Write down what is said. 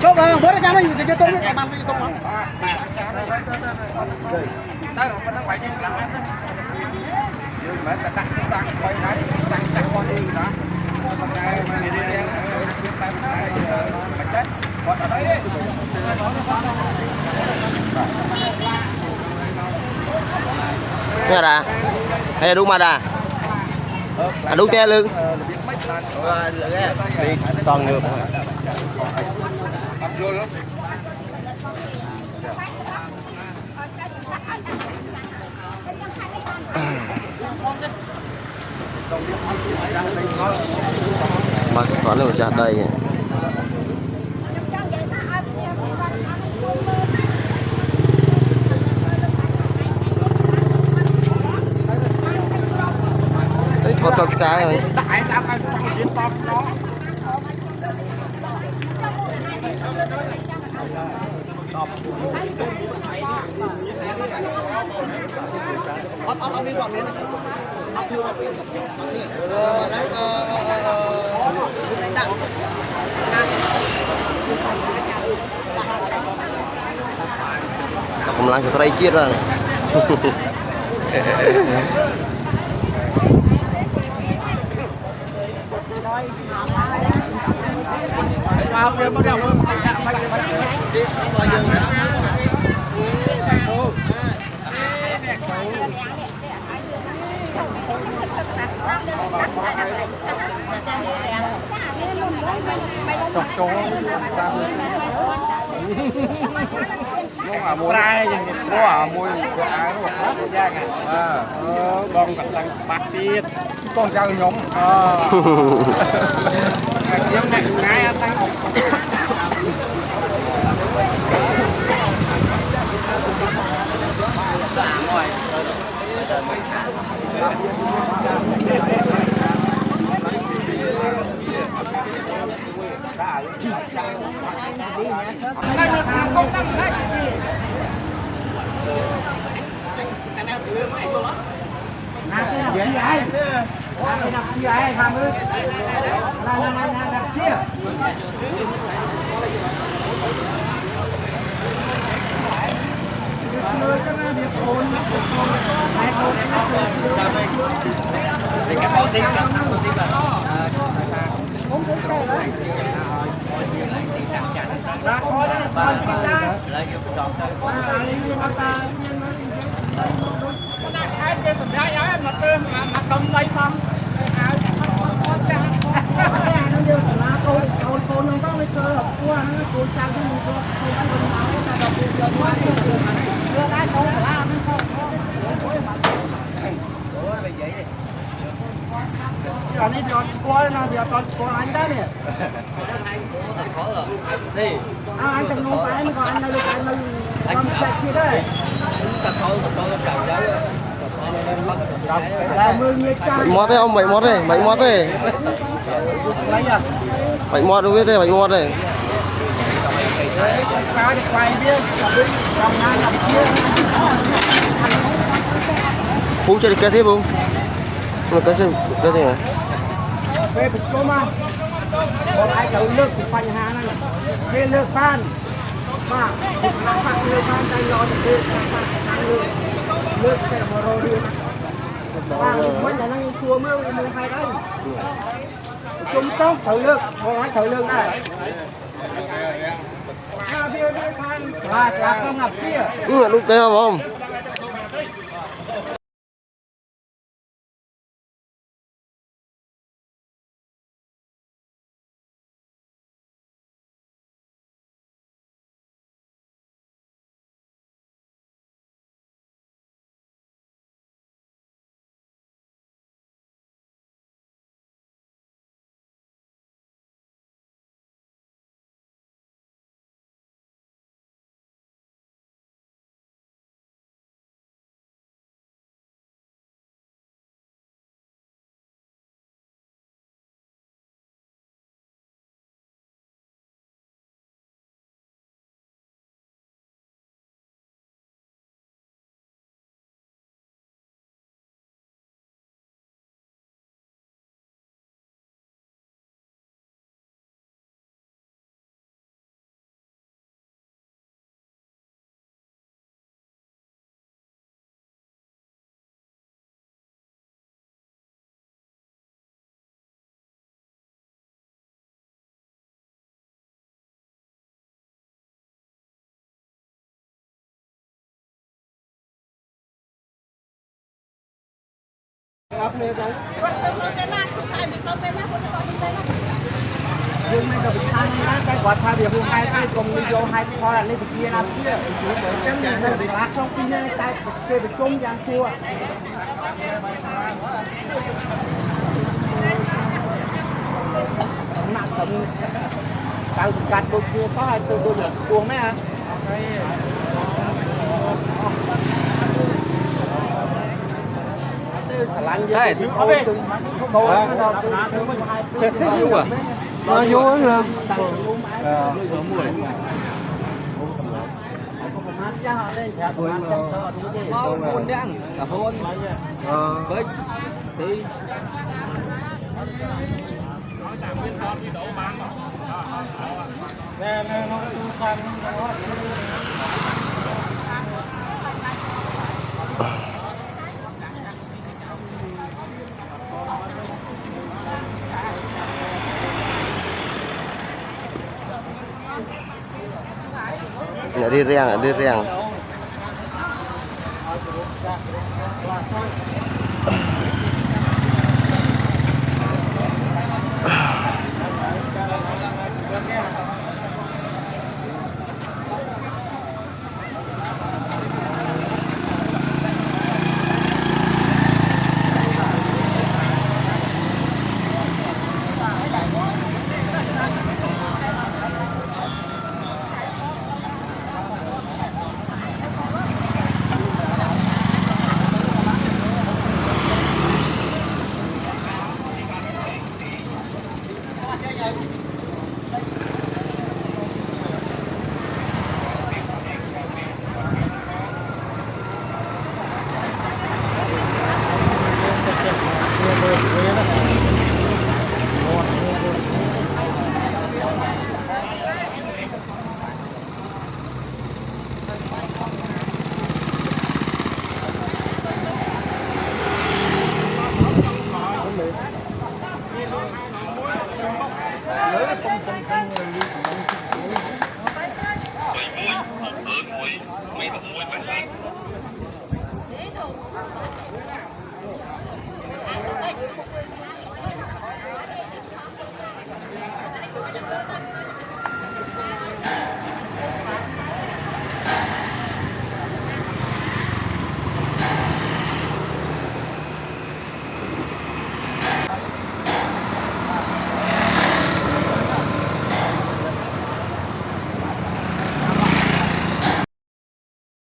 chốt vào bữa ra đây cho tôi biết bàn cho tôi. Nghe đã hay đúng mà đã đúng te lưng toàn ngược mà có lên chặt đây có top cái rồi ông đi bọn miếng ông thư bọn miếng đấy lãnh đạo không làm cho tôi đây chia ra vào kia bắt đầu chọc chó mua trai mua mùi của ai nó bọc da nè con cặp lăng bạc tiết con chơi nhóm giống này ngay anh tăng ini biar sekolah na biar tahun sekolah anda ni. Anh từng nấu cái còn anh đâu làm chạy kia đấy. mót đấy ông 7 mót đây 7 mót đây 7 mót đúng biết đây 7 mót đây phú chơi được cái thế không mà cái gì này về bị chôm mà còn ai chịu nước thì phanh hà này về nước phan mà phạt nước phan tay lo thì nước cái mà rồi đi mà mình là năng xua mưa mình hay đấy chúng tốt thử nước còn ai thử nước này bia phan là không ngập kia lúc té không ấp nữa đấy dương mấy cái thang cái quạt thang việc luôn hai cái cùng đi vô hai kho là lấy bị chia làm chia cái này bị lát trong cái này tay chơi bị trốn giang xua nặng tầm tao cắt đôi kia có hai tôi là cuồng mấy hả Đây, nó vô rồi. mau buồn đang cả hôn với tí đi riêng đi riêng Hãy subscribe cho kênh Ghiền Mì Gõ để không bỏ lỡ những video hấp dẫn.